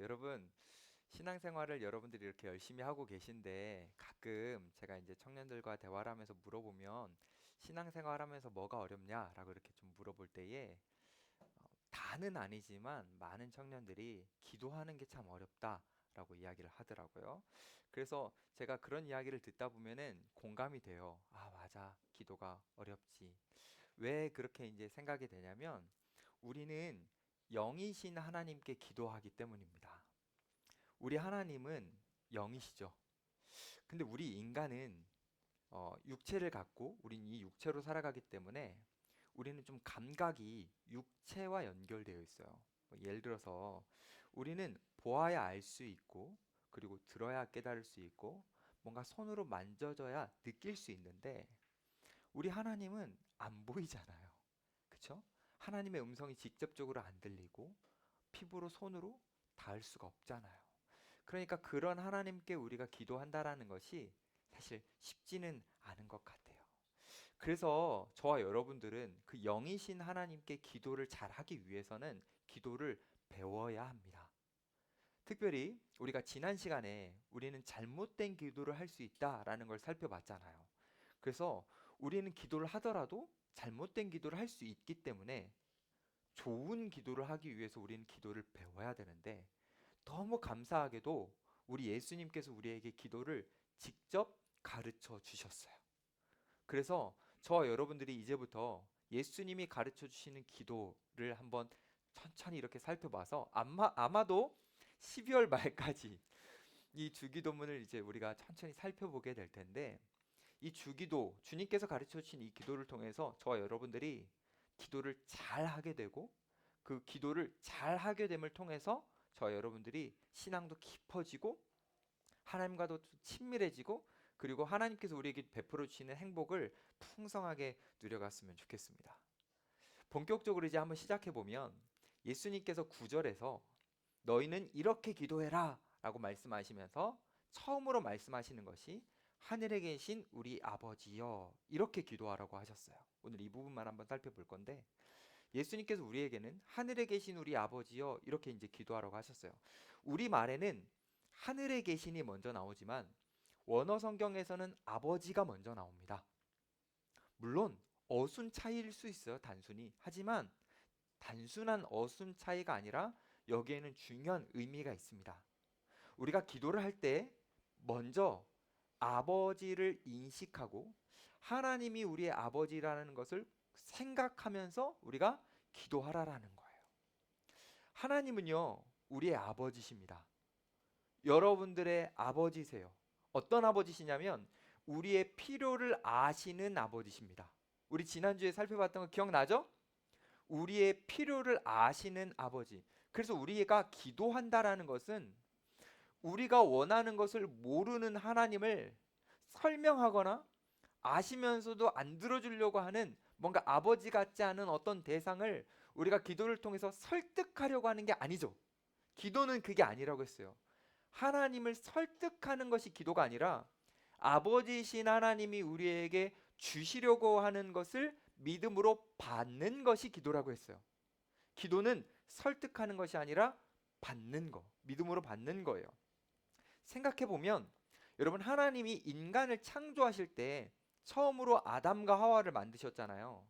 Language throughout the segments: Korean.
여러분, 신앙생활을 여러분들이 이렇게 열심히 하고 계신데 가끔 제가 이제 청년들과 대화를 하면서 물어보면 신앙생활 하면서 뭐가 어렵냐라고 이렇게 좀 물어볼 때에 다는 아니지만 많은 청년들이 기도하는 게 참 어렵다라고 이야기를 하더라고요. 그래서 제가 그런 이야기를 듣다 보면은 공감이 돼요. 아, 맞아. 기도가 어렵지. 왜 그렇게 이제 생각이 되냐면 우리는 영이신 하나님께 기도하기 때문입니다. 우리 하나님은 영이시죠. 근데 우리 인간은 육체를 갖고 우린 이 육체로 살아가기 때문에 우리는 좀 감각이 육체와 연결되어 있어요. 뭐 예를 들어서 우리는 보아야 알 수 있고 그리고 들어야 깨달을 수 있고 뭔가 손으로 만져져야 느낄 수 있는데 우리 하나님은 안 보이잖아요. 그쵸? 하나님의 음성이 직접적으로 안 들리고 피부로 손으로 닿을 수가 없잖아요. 그러니까 그런 하나님께 우리가 기도한다라는 것이 사실 쉽지는 않은 것 같아요. 그래서 저와 여러분들은 그 영이신 하나님께 기도를 잘하기 위해서는 기도를 배워야 합니다. 특별히 우리가 지난 시간에 우리는 잘못된 기도를 할 수 있다라는 걸 살펴봤잖아요. 그래서 우리는 기도를 하더라도 잘못된 기도를 할 수 있기 때문에 좋은 기도를 하기 위해서 우리는 기도를 배워야 되는데 너무 감사하게도 우리 예수님께서 우리에게 기도를 직접 가르쳐 주셨어요. 그래서 저와 여러분들이 이제부터 예수님이 가르쳐 주시는 기도를 한번 천천히 이렇게 살펴봐서 아마도 12월 말까지 이 주기도문을 이제 우리가 천천히 살펴보게 될 텐데 이 주기도 주님께서 가르쳐 주신 이 기도를 통해서 저와 여러분들이 기도를 잘 하게 되고 그 기도를 잘 하게 됨을 통해서 저와 여러분들이 신앙도 깊어지고 하나님과도 친밀해지고 그리고 하나님께서 우리에게 베풀어 주시는 행복을 풍성하게 누려갔으면 좋겠습니다. 본격적으로 이제 한번 시작해 보면 예수님께서 9절에서 너희는 이렇게 기도해라 라고 말씀하시면서 처음으로 말씀하시는 것이 하늘에 계신 우리 아버지여 이렇게 기도하라고 하셨어요. 오늘 이 부분만 한번 살펴볼 건데 예수님께서 우리에게는 하늘에 계신 우리 아버지여 이렇게 이제 기도하라고 하셨어요. 우리 말에는 하늘에 계신이 먼저 나오지만 원어 성경에서는 아버지가 먼저 나옵니다. 물론 어순 차이일 수 있어요. 단순히. 하지만 단순한 어순 차이가 아니라 여기에는 중요한 의미가 있습니다. 우리가 기도를 할 때 먼저 아버지를 인식하고 하나님이 우리의 아버지라는 것을 생각하면서 우리가 기도하라라는 거예요. 하나님은요, 우리의 아버지십니다. 여러분들의 아버지세요. 어떤 아버지시냐면 우리의 필요를 아시는 아버지십니다. 우리 지난주에 살펴봤던 거 기억나죠? 우리의 필요를 아시는 아버지. 그래서 우리가 기도한다라는 것은 우리가 원하는 것을 모르는 하나님을 설명하거나 아시면서도 안 들어주려고 하는 뭔가 아버지 같지 않은 어떤 대상을 우리가 기도를 통해서 설득하려고 하는 게 아니죠. 기도는 그게 아니라고 했어요. 하나님을 설득하는 것이 기도가 아니라 아버지이신 하나님이 우리에게 주시려고 하는 것을 믿음으로 받는 것이 기도라고 했어요. 기도는 설득하는 것이 아니라 받는 거, 믿음으로 받는 거예요. 생각해 보면 여러분 하나님이 인간을 창조하실 때 처음으로 아담과 하와를 만드셨잖아요.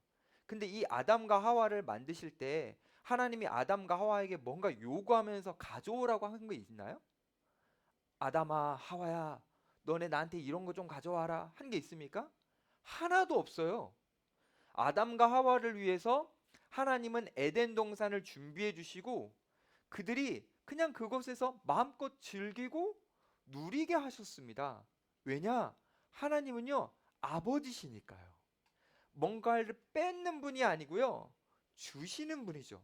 근데 이 아담과 하와를 만드실 때 하나님이 아담과 하와에게 뭔가 요구하면서 가져오라고 한 게 있나요? 아담아, 하와야, 너네 나한테 이런 거 좀 가져와라 한 게 있습니까? 하나도 없어요. 아담과 하와를 위해서 하나님은 에덴 동산을 준비해 주시고 그들이 그냥 그곳에서 마음껏 즐기고 누리게 하셨습니다. 왜냐? 하나님은요, 아버지시니까요. 뭔가를 뺏는 분이 아니고요, 주시는 분이죠.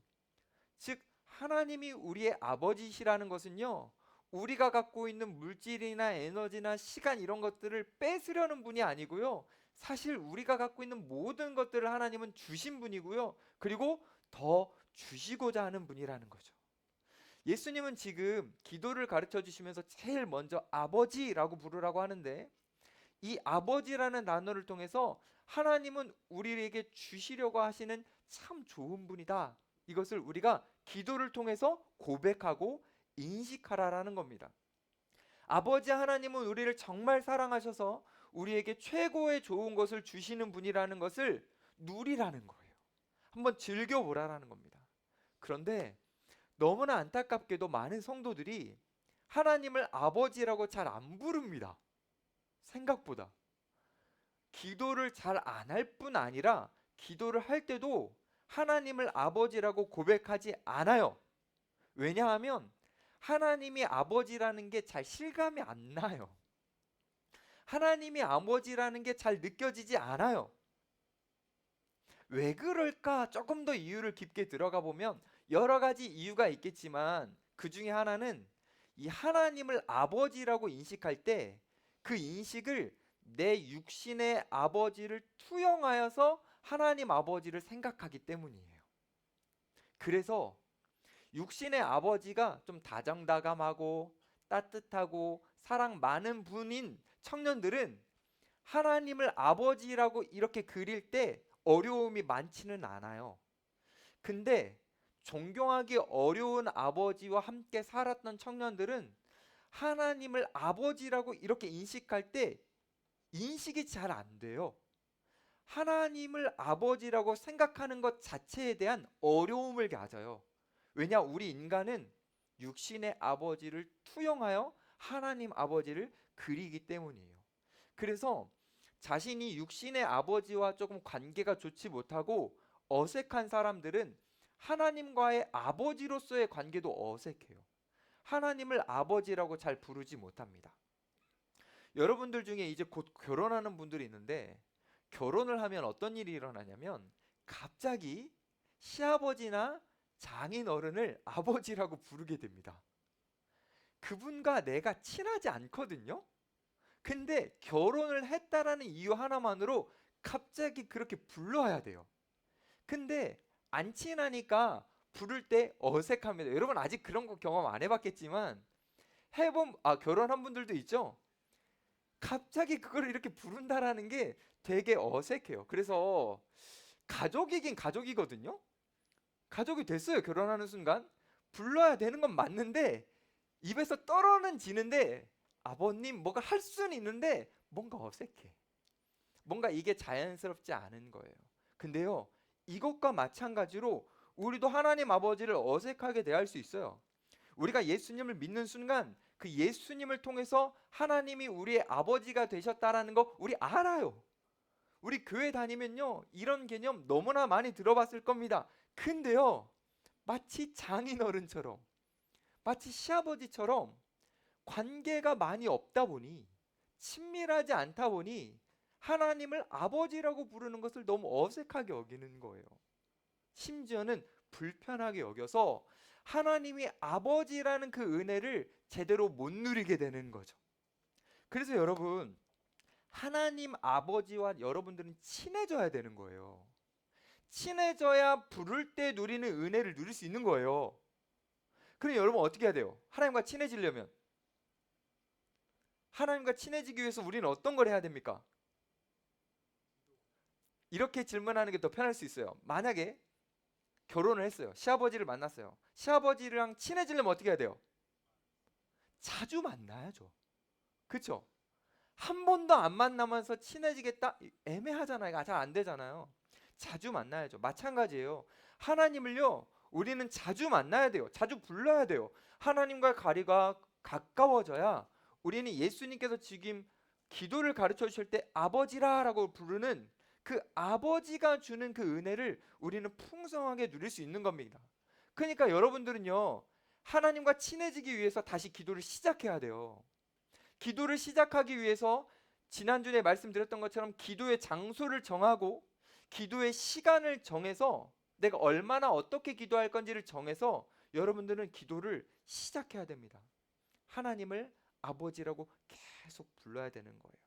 즉, 하나님이 우리의 아버지시라는 것은요, 우리가 갖고 있는 물질이나 에너지나 시간 이런 것들을 뺏으려는 분이 아니고요, 사실 우리가 갖고 있는 모든 것들을 하나님은 주신 분이고요, 그리고 더 주시고자 하는 분이라는 거죠. 예수님은 지금 기도를 가르쳐 주시면서 제일 먼저 아버지라고 부르라고 하는데 이 아버지라는 단어를 통해서 하나님은 우리에게 주시려고 하시는 참 좋은 분이다. 이것을 우리가 기도를 통해서 고백하고 인식하라라는 겁니다. 아버지 하나님은 우리를 정말 사랑하셔서 우리에게 최고의 좋은 것을 주시는 분이라는 것을 누리라는 거예요. 한번 즐겨보라라는 겁니다. 그런데 너무나 안타깝게도 많은 성도들이 하나님을 아버지라고 잘 안 부릅니다. 생각보다. 기도를 잘 안 할 뿐 아니라 기도를 할 때도 하나님을 아버지라고 고백하지 않아요. 왜냐하면 하나님이 아버지라는 게 잘 실감이 안 나요. 하나님이 아버지라는 게 잘 느껴지지 않아요. 왜 그럴까? 조금 더 이유를 깊게 들어가 보면 여러 가지 이유가 있겠지만 그 중에 하나는 이 하나님을 아버지라고 인식할 때 그 인식을 내 육신의 아버지를 투영하여서 하나님 아버지를 생각하기 때문이에요. 그래서 육신의 아버지가 좀 다정다감하고 따뜻하고 사랑 많은 분인 청년들은 하나님을 아버지라고 이렇게 그릴 때 어려움이 많지는 않아요. 근데 존경하기 어려운 아버지와 함께 살았던 청년들은 하나님을 아버지라고 이렇게 인식할 때 인식이 잘 안 돼요. 하나님을 아버지라고 생각하는 것 자체에 대한 어려움을 가져요. 왜냐, 우리 인간은 육신의 아버지를 투영하여 하나님 아버지를 그리기 때문이에요. 그래서 자신이 육신의 아버지와 조금 관계가 좋지 못하고 어색한 사람들은 하나님과의 아버지로서의 관계도 어색해요. 하나님을 아버지라고 잘 부르지 못합니다. 여러분들 중에 이제 곧 결혼하는 분들이 있는데 결혼을 하면 어떤 일이 일어나냐면 갑자기 시아버지나 장인 어른을 아버지라고 부르게 됩니다. 그분과 내가 친하지 않거든요. 근데 결혼을 했다라는 이유 하나만으로 갑자기 그렇게 불러야 돼요. 근데 안 친하니까 부를 때 어색합니다. 여러분 아직 그런 거 경험 안 해봤겠지만 결혼한 분들도 있죠. 갑자기 그걸 이렇게 부른다라는 게 되게 어색해요. 그래서 가족이긴 가족이거든요. 가족이 됐어요. 결혼하는 순간 불러야 되는 건 맞는데 입에서 떨어는 지는데 아버님 뭐가 할 수는 있는데 뭔가 어색해. 뭔가 이게 자연스럽지 않은 거예요. 근데요, 이것과 마찬가지로 우리도 하나님 아버지를 어색하게 대할 수 있어요. 우리가 예수님을 믿는 순간 그 예수님을 통해서 하나님이 우리의 아버지가 되셨다라는 거 우리 알아요. 우리 교회 다니면요, 이런 개념 너무나 많이 들어봤을 겁니다. 근데요, 마치 장인어른처럼, 마치 시아버지처럼 관계가 많이 없다 보니, 친밀하지 않다 보니 하나님을 아버지라고 부르는 것을 너무 어색하게 여기는 거예요. 심지어는 불편하게 여겨서 하나님이 아버지라는 그 은혜를 제대로 못 누리게 되는 거죠. 그래서 여러분, 하나님 아버지와 여러분들은 친해져야 되는 거예요. 친해져야 부를 때 누리는 은혜를 누릴 수 있는 거예요. 그럼 여러분 어떻게 해야 돼요? 하나님과 친해지려면, 하나님과 친해지기 위해서 우리는 어떤 걸 해야 됩니까? 이렇게 질문하는 게 더 편할 수 있어요. 만약에 결혼을 했어요. 시아버지를 만났어요. 시아버지랑 친해지려면 어떻게 해야 돼요? 자주 만나야죠. 그렇죠? 한 번도 안 만나면서 친해지겠다? 애매하잖아요. 잘 안 되잖아요. 자주 만나야죠. 마찬가지예요. 하나님을요, 우리는 자주 만나야 돼요. 자주 불러야 돼요. 하나님과 거리가 가까워져야 우리는 예수님께서 지금 기도를 가르쳐 주실 때 아버지라라고 부르는 그 아버지가 주는 그 은혜를 우리는 풍성하게 누릴 수 있는 겁니다. 그러니까 여러분들은요, 하나님과 친해지기 위해서 다시 기도를 시작해야 돼요. 기도를 시작하기 위해서 지난주에 말씀드렸던 것처럼 기도의 장소를 정하고 기도의 시간을 정해서 내가 얼마나 어떻게 기도할 건지를 정해서 여러분들은 기도를 시작해야 됩니다. 하나님을 아버지라고 계속 불러야 되는 거예요.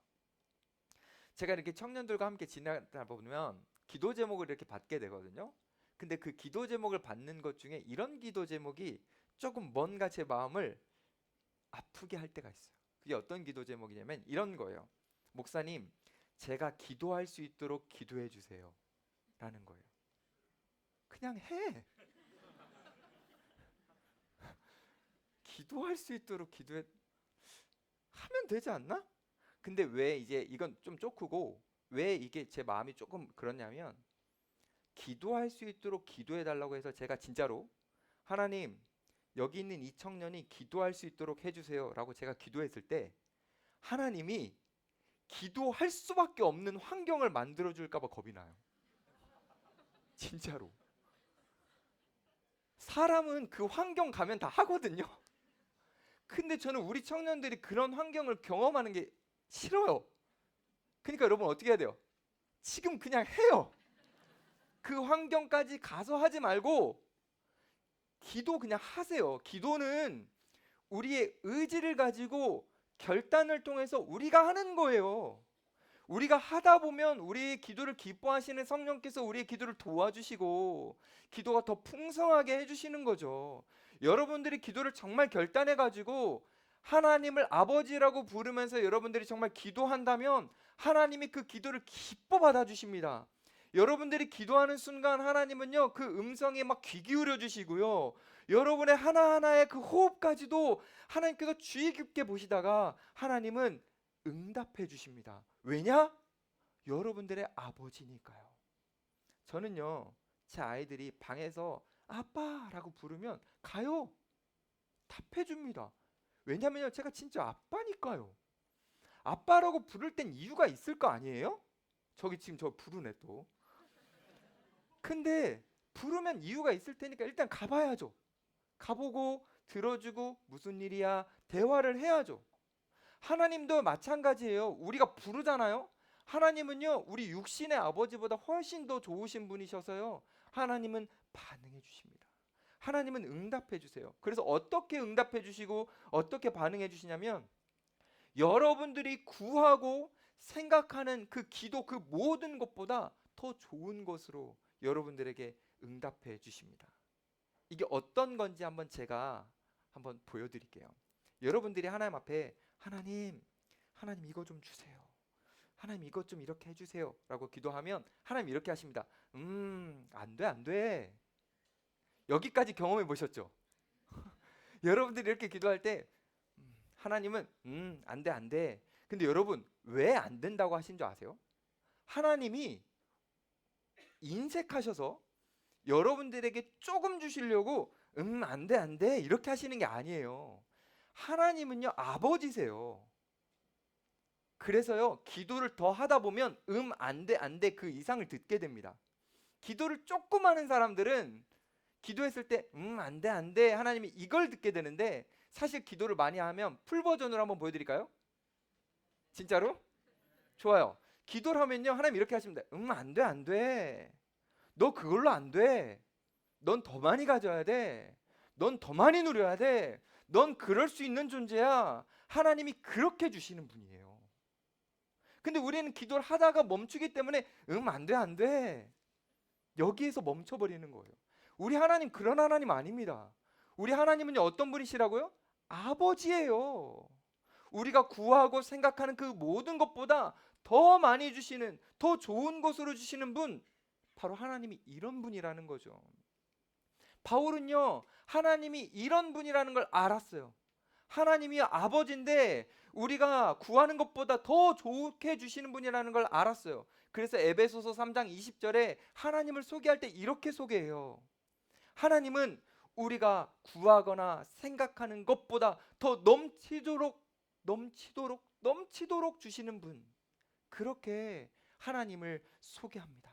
제가 이렇게 청년들과 함께 지내다 보면 기도 제목을 이렇게 받게 되거든요. 근데 그 기도 제목을 받는 것 중에 이런 기도 제목이 조금 뭔가 제 마음을 아프게 할 때가 있어요. 그게 어떤 기도 제목이냐면 이런 거예요. 목사님, 제가 기도할 수 있도록 기도해 주세요. 라는 거예요. 그냥 해. 기도할 수 있도록 기도해 하면 되지 않나? 근데 왜 이제 이건 좀 쪼크고 왜 이게 제 마음이 조금 그렇냐면 기도할 수 있도록 기도해 달라고 해서 제가 진짜로 하나님 여기 있는 이 청년이 기도할 수 있도록 해주세요라고 제가 기도했을 때 하나님이 기도할 수밖에 없는 환경을 만들어 줄까 봐 겁이 나요. 진짜로. 사람은 그 환경 가면 다 하거든요. 근데 저는 우리 청년들이 그런 환경을 경험하는 게 싫어요. 그러니까 여러분 어떻게 해야 돼요? 지금 그냥 해요. 그 환경까지 가서 하지 말고 기도 그냥 하세요. 기도는 우리의 의지를 가지고 결단을 통해서 우리가 하는 거예요. 우리가 하다 보면 우리의 기도를 기뻐하시는 성령께서 우리의 기도를 도와주시고 기도가 더 풍성하게 해주시는 거죠. 여러분들이 기도를 정말 결단해 가지고 하나님을 아버지라고 부르면서 여러분들이 정말 기도한다면 하나님이 그 기도를 기뻐 받아주십니다. 여러분들이 기도하는 순간 하나님은요 그 음성에 막 귀 기울여 주시고요, 여러분의 하나하나의 그 호흡까지도 하나님께서 주의 깊게 보시다가 하나님은 응답해 주십니다. 왜냐? 여러분들의 아버지니까요. 저는요 제 아이들이 방에서 아빠라고 부르면 가요. 답해 줍니다. 왜냐면요 제가 진짜 아빠니까요. 아빠라고 부를 땐 이유가 있을 거 아니에요? 저기 지금 저 부르네 또. 근데 부르면 이유가 있을 테니까 일단 가봐야죠. 가보고 들어주고 무슨 일이야 대화를 해야죠. 하나님도 마찬가지예요. 우리가 부르잖아요. 하나님은요 우리 육신의 아버지보다 훨씬 더 좋으신 분이셔서요 하나님은 반응해 주십니다. 하나님은 응답해 주세요. 그래서 어떻게 응답해 주시고 어떻게 반응해 주시냐면 여러분들이 구하고 생각하는 그 기도 그 모든 것보다 더 좋은 것으로 여러분들에게 응답해 주십니다. 이게 어떤 건지 한번 제가 한번 보여드릴게요. 여러분들이 하나님 앞에 하나님 이거 좀 주세요. 하나님 이것 좀 이렇게 해주세요 라고 기도하면 하나님 이렇게 하십니다. 안 돼. 여기까지 경험해 보셨죠? 여러분들이 이렇게 기도할 때 하나님은 안 돼. 근데 여러분 왜 안 된다고 하신 줄 아세요? 하나님이 인색하셔서 여러분들에게 조금 주시려고 안 돼 이렇게 하시는 게 아니에요. 하나님은요 아버지세요. 그래서요 기도를 더 하다 보면 안 돼 그 이상을 듣게 됩니다. 기도를 조금 하는 사람들은 기도했을 때 안 돼 하나님이 이걸 듣게 되는데 사실 기도를 많이 하면 풀 버전으로 한번 보여드릴까요? 진짜로? 좋아요. 기도를 하면요 하나님 이렇게 하십니다. 안 돼. 너 그걸로 안 돼. 넌 더 많이 가져야 돼. 넌 더 많이 누려야 돼. 넌 그럴 수 있는 존재야. 하나님이 그렇게 주시는 분이에요. 근데 우리는 기도를 하다가 멈추기 때문에 안 돼. 여기에서 멈춰버리는 거예요. 우리 하나님 그런 하나님 아닙니다. 우리 하나님은요 어떤 분이시라고요? 아버지예요. 우리가 구하고 생각하는 그 모든 것보다 더 많이 주시는, 더 좋은 것으로 주시는 분, 바로 하나님이 이런 분이라는 거죠. 바울은요 하나님이 이런 분이라는 걸 알았어요. 하나님이 아버지인데 우리가 구하는 것보다 더 좋게 주시는 분이라는 걸 알았어요. 그래서 에베소서 3장 20절에 하나님을 소개할 때 이렇게 소개해요. 하나님은 우리가 구하거나 생각하는 것보다 더 넘치도록 주시는 분, 그렇게 하나님을 소개합니다.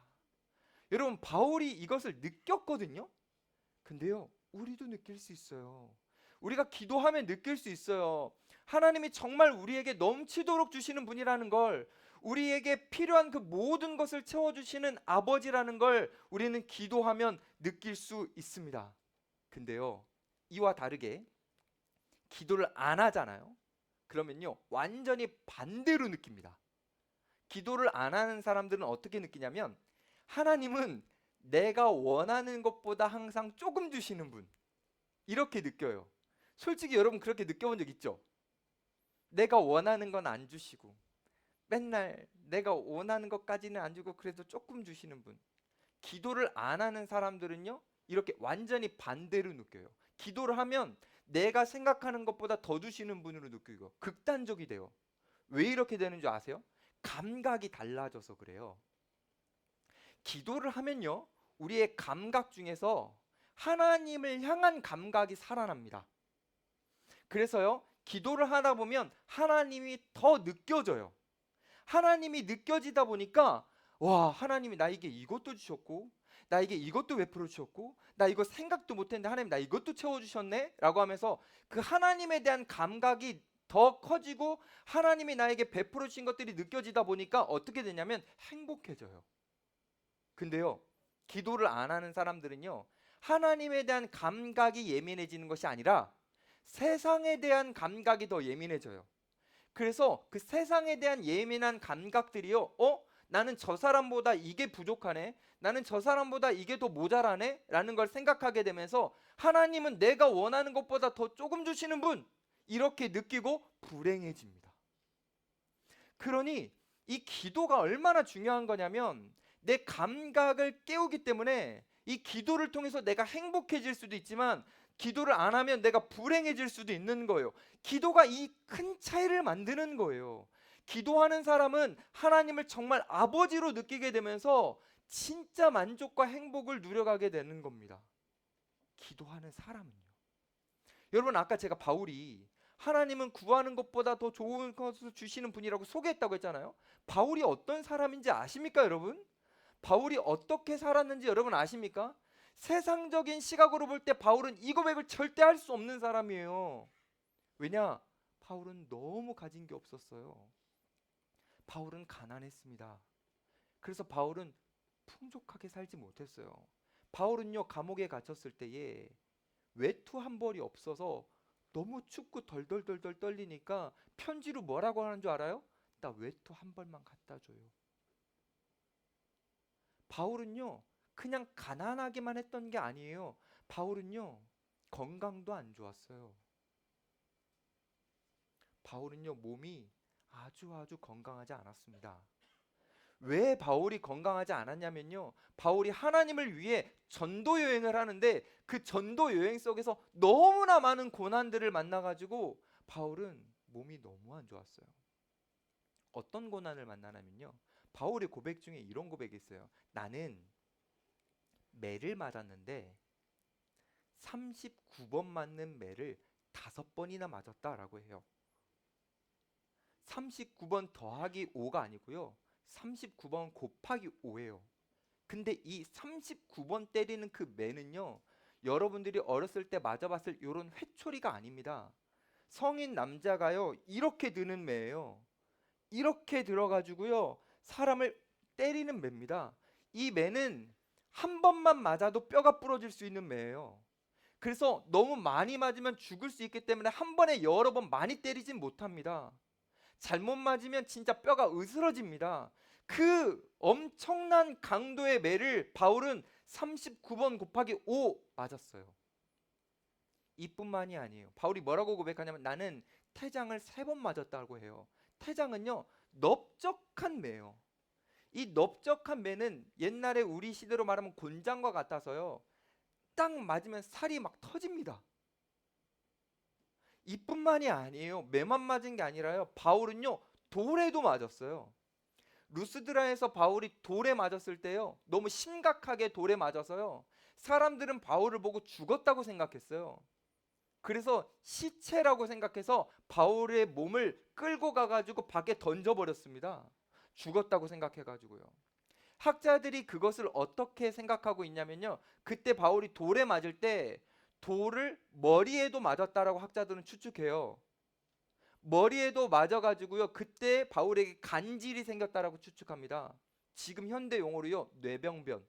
여러분 바울이 이것을 느꼈거든요. 근데요 우리도 느낄 수 있어요. 우리가 기도하면 느낄 수 있어요. 하나님이 정말 우리에게 넘치도록 주시는 분이라는 걸, 우리에게 필요한 그 모든 것을 채워주시는 아버지라는 걸 우리는 기도하면 느낄 수 있습니다. 근데요 이와 다르게 기도를 안 하잖아요. 그러면요 완전히 반대로 느낍니다. 기도를 안 하는 사람들은 어떻게 느끼냐면 하나님은 내가 원하는 것보다 항상 조금 주시는 분, 이렇게 느껴요. 솔직히 여러분 그렇게 느껴본 적 있죠? 내가 원하는 건 안 주시고 맨날 내가 원하는 것까지는 안 주고 그래도 조금 주시는 분. 기도를 안 하는 사람들은요 이렇게 완전히 반대로 느껴요. 기도를 하면 내가 생각하는 것보다 더 주시는 분으로 느끼고 극단적이 돼요. 왜 이렇게 되는 줄 아세요? 감각이 달라져서 그래요. 기도를 하면요, 우리의 감각 중에서 하나님을 향한 감각이 살아납니다. 그래서요, 기도를 하다 보면 하나님이 더 느껴져요. 하나님이 느껴지다 보니까 와, 하나님이 나에게 이것도 주셨고, 나에게 이것도 베풀어 주셨고, 나 이거 생각도 못했는데 하나님 나 이것도 채워주셨네 라고 하면서 그 하나님에 대한 감각이 더 커지고 하나님이 나에게 베풀어 주신 것들이 느껴지다 보니까 어떻게 되냐면 행복해져요. 근데요, 기도를 안 하는 사람들은요, 하나님에 대한 감각이 예민해지는 것이 아니라 세상에 대한 감각이 더 예민해져요. 그래서 그 세상에 대한 예민한 감각들이요, 나는 저 사람보다 이게 부족하네, 나는 저 사람보다 이게 더 모자라네 라는 걸 생각하게 되면서 하나님은 내가 원하는 것보다 더 조금 주시는 분, 이렇게 느끼고 불행해집니다. 그러니 이 기도가 얼마나 중요한 거냐면 내 감각을 깨우기 때문에 이 기도를 통해서 내가 행복해질 수도 있지만 기도를 안 하면 내가 불행해질 수도 있는 거예요. 기도가 이 큰 차이를 만드는 거예요. 기도하는 사람은 하나님을 정말 아버지로 느끼게 되면서 진짜 만족과 행복을 누려가게 되는 겁니다. 기도하는 사람은요. 여러분, 아까 제가 바울이 하나님은 구하는 것보다 더 좋은 것을 주시는 분이라고 소개했다고 했잖아요. 바울이 어떤 사람인지 아십니까, 여러분? 바울이 어떻게 살았는지 여러분 아십니까? 세상적인 시각으로 볼 때 바울은 이 고백을 절대 할 수 없는 사람이에요. 왜냐? 바울은 너무 가진 게 없었어요. 바울은 가난했습니다. 그래서 바울은 풍족하게 살지 못했어요. 바울은요, 감옥에 갇혔을 때에 외투 한 벌이 없어서 너무 춥고 덜덜덜덜 떨리니까 편지로 뭐라고 하는 줄 알아요? 나 외투 한 벌만 갖다 줘요. 바울은요, 그냥 가난하게만 했던 게 아니에요. 바울은요, 건강도 안 좋았어요. 바울은요, 몸이 아주 건강하지 않았습니다. 왜 바울이 건강하지 않았냐면요, 바울이 하나님을 위해 전도 여행을 하는데 그 전도 여행 속에서 너무나 많은 고난들을 만나가지고 바울은 몸이 너무 안 좋았어요. 어떤 고난을 만나냐면요, 바울의 고백 중에 이런 고백이 있어요. 나는 매를 맞았는데 39번 맞는 매를 5번이나 맞았다라고 해요. 39번 더하기 5가 아니고요, 39번 곱하기 5예요. 근데 이 39번 때리는 그 매는요, 여러분들이 어렸을 때 맞아봤을 이런 회초리가 아닙니다. 성인 남자가요, 이렇게 드는 매예요. 이렇게 들어가지고요, 사람을 때리는 매입니다. 이 매는 한 번만 맞아도 뼈가 부러질 수 있는 매예요. 그래서 너무 많이 맞으면 죽을 수 있기 때문에 한 번에 여러 번 많이 때리진 못합니다. 잘못 맞으면 진짜 뼈가 으스러집니다. 그 엄청난 강도의 매를 바울은 39번 곱하기 5 맞았어요. 이뿐만이 아니에요. 바울이 뭐라고 고백하냐면 나는 태장을 3번 맞았다고 해요. 태장은요, 넓적한 매예요. 이 넓적한 매는 옛날에 우리 시대로 말하면 곤장과 같아서요, 딱 맞으면 살이 막 터집니다. 이뿐만이 아니에요. 매만 맞은 게 아니라요, 바울은요, 돌에도 맞았어요. 루스드라에서 바울이 돌에 맞았을 때요, 너무 심각하게 돌에 맞아서요, 사람들은 바울을 보고 죽었다고 생각했어요. 그래서 시체라고 생각해서 바울의 몸을 끌고 가가지고 밖에 던져버렸습니다. 죽었다고 생각해가지고요. 학자들이 그것을 어떻게 생각하고 있냐면요, 그때 바울이 돌에 맞을 때 돌을 머리에도 맞았다라고 학자들은 추측해요. 머리에도 맞아가지고요, 그때 바울에게 간질이 생겼다라고 추측합니다. 지금 현대 용어로요, 뇌병변.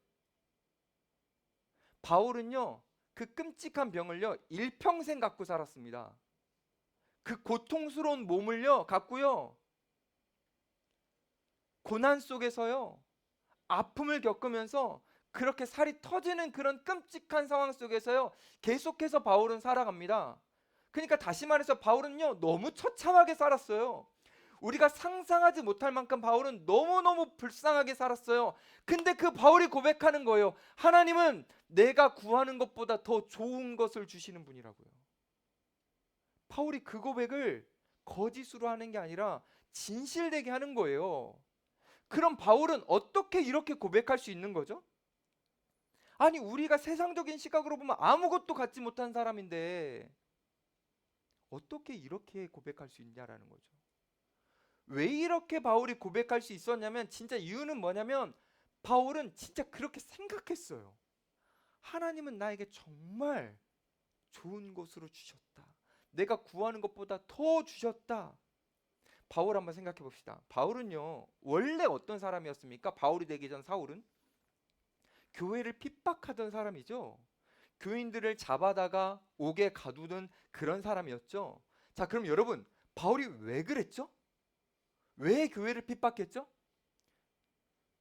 바울은요, 그 끔찍한 병을요, 일평생 갖고 살았습니다. 그 고통스러운 몸을요, 갖고요, 고난 속에서요, 아픔을 겪으면서 그렇게 살이 터지는 그런 끔찍한 상황 속에서요, 계속해서 바울은 살아갑니다. 그러니까 다시 말해서 바울은요, 너무 처참하게 살았어요. 우리가 상상하지 못할 만큼 바울은 너무너무 불쌍하게 살았어요. 근데 그 바울이 고백하는 거예요. 하나님은 내가 구하는 것보다 더 좋은 것을 주시는 분이라고요. 바울이 그 고백을 거짓으로 하는 게 아니라 진실되게 하는 거예요. 그럼 바울은 어떻게 이렇게 고백할 수 있는 거죠? 아니, 우리가 세상적인 시각으로 보면 아무것도 갖지 못한 사람인데 어떻게 이렇게 고백할 수 있냐라는 거죠. 왜 이렇게 바울이 고백할 수 있었냐면, 진짜 이유는 뭐냐면 바울은 진짜 그렇게 생각했어요. 하나님은 나에게 정말 좋은 것으로 주셨다. 내가 구하는 것보다 더 주셨다. 바울 한번 생각해 봅시다. 바울은요, 원래 어떤 사람이었습니까? 바울이 되기 전 사울은 교회를 핍박하던 사람이죠. 교인들을 잡아다가 옥에 가두던 그런 사람이었죠. 자, 그럼 여러분, 바울이 왜 그랬죠? 왜 교회를 핍박했죠?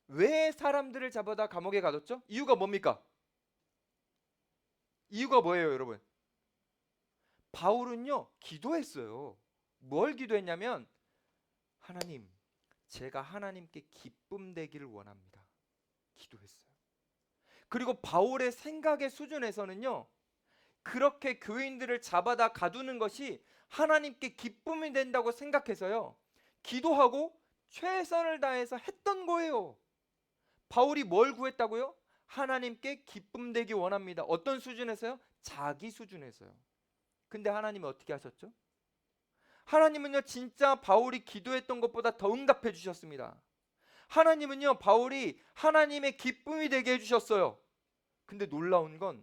왜 사람들을 잡아다 감옥에 가뒀죠? 이유가 뭡니까? 이유가 뭐예요, 여러분? 바울은요, 기도했어요. 뭘 기도했냐면, 하나님, 제가 하나님께 기쁨 되기를 원합니다. 기도했어요. 그리고 바울의 생각의 수준에서는요, 그렇게 교인들을 잡아다 가두는 것이 하나님께 기쁨이 된다고 생각해서요, 기도하고 최선을 다해서 했던 거예요. 바울이 뭘 구했다고요? 하나님께 기쁨 되기 원합니다. 어떤 수준에서요? 자기 수준에서요. 근데 하나님이 어떻게 하셨죠? 하나님은요, 진짜 바울이 기도했던 것보다 더 응답해 주셨습니다. 하나님은요, 바울이 하나님의 기쁨이 되게 해주셨어요. 근데 놀라운 건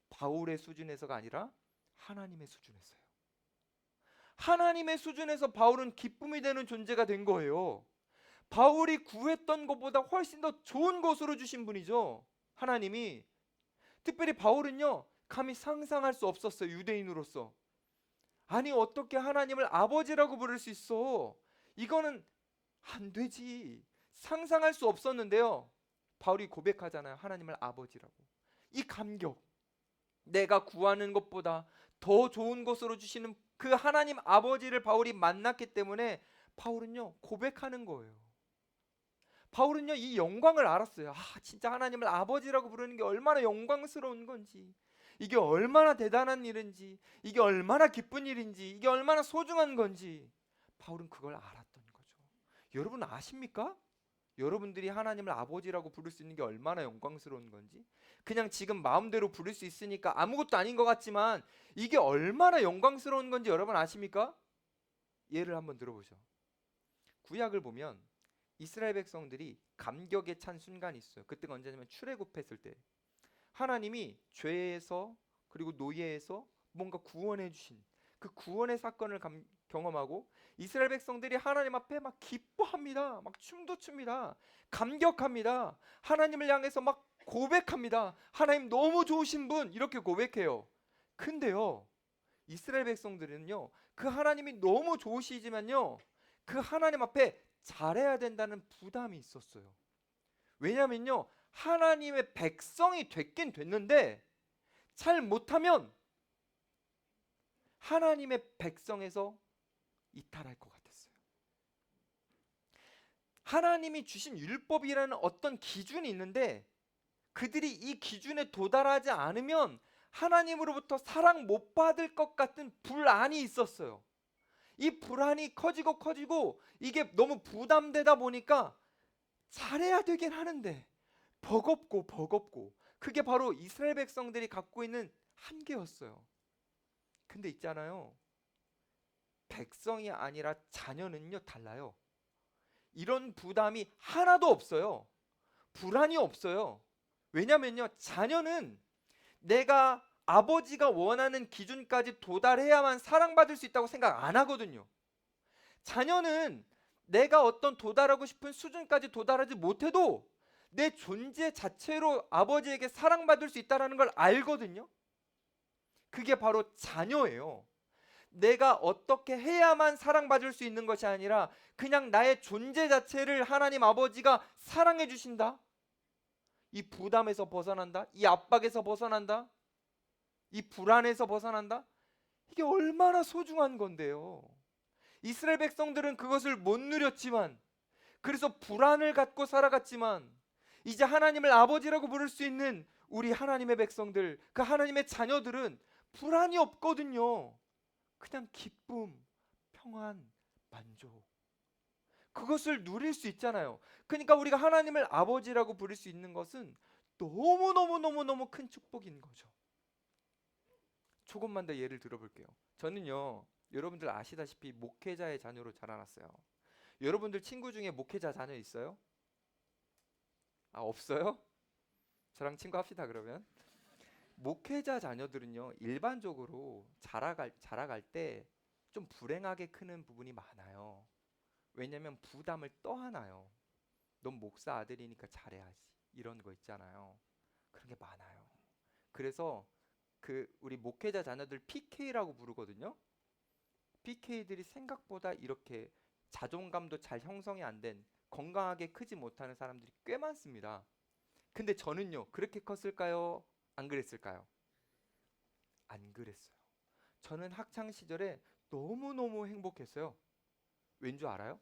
바울의 수준에서가 아니라 하나님의 수준에서요. 하나님의 수준에서 바울은 기쁨이 되는 존재가 된 거예요. 바울이 구했던 것보다 훨씬 더 좋은 것으로 주신 분이죠. 하나님이. 특별히 바울은요, 감히 상상할 수 없었어요. 유대인으로서. 아니, 어떻게 하나님을 아버지라고 부를 수 있어? 이거는 안 되지. 상상할 수 없었는데요, 바울이 고백하잖아요. 하나님을 아버지라고. 이 감격, 내가 구하는 것보다 더 좋은 것으로 주시는 그 하나님 아버지를 바울이 만났기 때문에 바울은요, 고백하는 거예요. 바울은요, 이 영광을 알았어요. 진짜 하나님을 아버지라고 부르는 게 얼마나 영광스러운 건지, 이게 얼마나 대단한 일인지, 이게 얼마나 기쁜 일인지, 이게 얼마나 소중한 건지 바울은 그걸 알았던 거죠. 여러분 아십니까? 여러분들이 하나님을 아버지라고 부를 수 있는 게 얼마나 영광스러운 건지. 그냥 지금 마음대로 부를 수 있으니까 아무것도 아닌 것 같지만 이게 얼마나 영광스러운 건지 여러분 아십니까? 예를 한번 들어보죠. 구약을 보면 이스라엘 백성들이 감격에 찬 순간이 있어요. 그때가 언제냐면 출애굽했을 때 하나님이 죄에서 그리고 노예에서 뭔가 구원해 주신 그 구원의 사건을 경험하고 이스라엘 백성들이 하나님 앞에 막 기뻐합니다. 막 춤도 춥니다. 감격합니다. 하나님을 향해서 막 고백합니다. 하나님 너무 좋으신 분, 이렇게 고백해요. 근데요, 이스라엘 백성들은요, 그 하나님이 너무 좋으시지만요, 그 하나님 앞에 잘해야 된다는 부담이 있었어요. 왜냐면요, 하나님의 백성이 됐긴 됐는데 잘 못하면 하나님의 백성에서 이탈할 것 같았어요. 하나님이 주신 율법이라는 어떤 기준이 있는데 그들이 이 기준에 도달하지 않으면 하나님으로부터 사랑 못 받을 것 같은 불안이 있었어요. 이 불안이 커지고 이게 너무 부담되다 보니까 잘해야 되긴 하는데 버겁고 그게 바로 이스라엘 백성들이 갖고 있는 한계였어요. 근데 있잖아요, 백성이 아니라 자녀는요 달라요. 이런 부담이 하나도 없어요. 불안이 없어요. 왜냐면요, 자녀는 내가 아버지가 원하는 기준까지 도달해야만 사랑받을 수 있다고 생각 안 하거든요. 자녀는 내가 어떤 도달하고 싶은 수준까지 도달하지 못해도 내 존재 자체로 아버지에게 사랑받을 수 있다는 걸 알거든요. 그게 바로 자녀예요. 내가 어떻게 해야만 사랑받을 수 있는 것이 아니라 그냥 나의 존재 자체를 하나님 아버지가 사랑해 주신다. 이 부담에서 벗어난다. 이 압박에서 벗어난다. 이 불안에서 벗어난다. 이게 얼마나 소중한 건데요. 이스라엘 백성들은 그것을 못 누렸지만, 그래서 불안을 갖고 살아갔지만, 이제 하나님을 아버지라고 부를 수 있는 우리 하나님의 백성들, 그 하나님의 자녀들은 불안이 없거든요. 그냥 기쁨, 평안, 만족. 그것을 누릴 수 있잖아요. 그러니까 우리가 하나님을 아버지라고 부를 수 있는 것은 너무너무너무너무 큰 축복인 거죠. 조금만 더 예를 들어볼게요. 저는요, 여러분들 아시다시피 목회자의 자녀로 자라났어요. 여러분들 친구 중에 목회자 자녀 있어요? 아, 없어요? 저랑 친구 합시다 그러면. 목회자 자녀들은요, 일반적으로 자라갈 때 좀 불행하게 크는 부분이 많아요. 왜냐면 부담을 떠안아요. 넌 목사 아들이니까 잘해야지. 이런 거 있잖아요. 그런 게 많아요. 그래서 그 우리 목회자 자녀들 PK라고 부르거든요. PK들이 생각보다 이렇게 자존감도 잘 형성이 안 된, 건강하게 크지 못하는 사람들이 꽤 많습니다. 근데 저는요, 그렇게 컸을까요? 안 그랬을까요? 안 그랬어요. 저는 학창 시절에 너무너무 행복했어요. 왠 줄 알아요?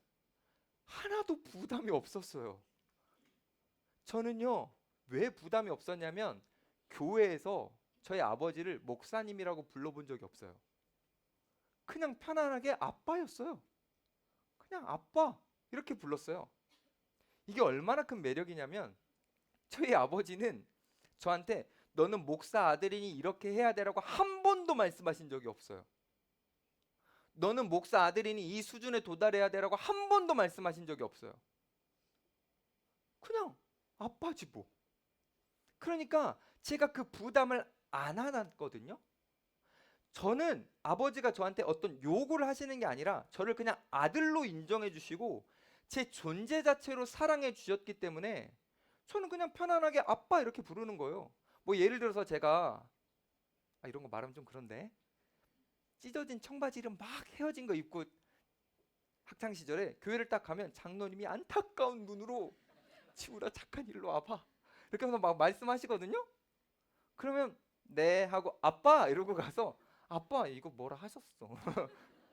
하나도 부담이 없었어요. 저는요, 왜 부담이 없었냐면 교회에서 저희 아버지를 목사님이라고 불러본 적이 없어요. 그냥 편안하게 아빠였어요. 그냥 아빠 이렇게 불렀어요. 이게 얼마나 큰 매력이냐면 저희 아버지는 저한테 너는 목사 아들이니 이렇게 해야 되라고 한 번도 말씀하신 적이 없어요. 너는 목사 아들이니 이 수준에 도달해야 되라고 한 번도 말씀하신 적이 없어요. 그냥 아빠지 뭐. 그러니까 제가 그 부담을 안 안았거든요. 저는 아버지가 저한테 어떤 요구를 하시는 게 아니라 저를 그냥 아들로 인정해 주시고 제 존재 자체로 사랑해 주셨기 때문에 저는 그냥 편안하게 아빠 이렇게 부르는 거예요. 뭐 예를 들어서 제가 이런 거 말하면 좀 그런데 찢어진 청바지를 막 헤어진 거 입고 학창 시절에 교회를 딱 가면 장로님이 안타까운 눈으로 지우라 착한 일로 와봐 이렇게 해서 막 말씀하시거든요. 그러면 네 하고 아빠 이러고 가서 아빠 이거 뭐라 하셨어?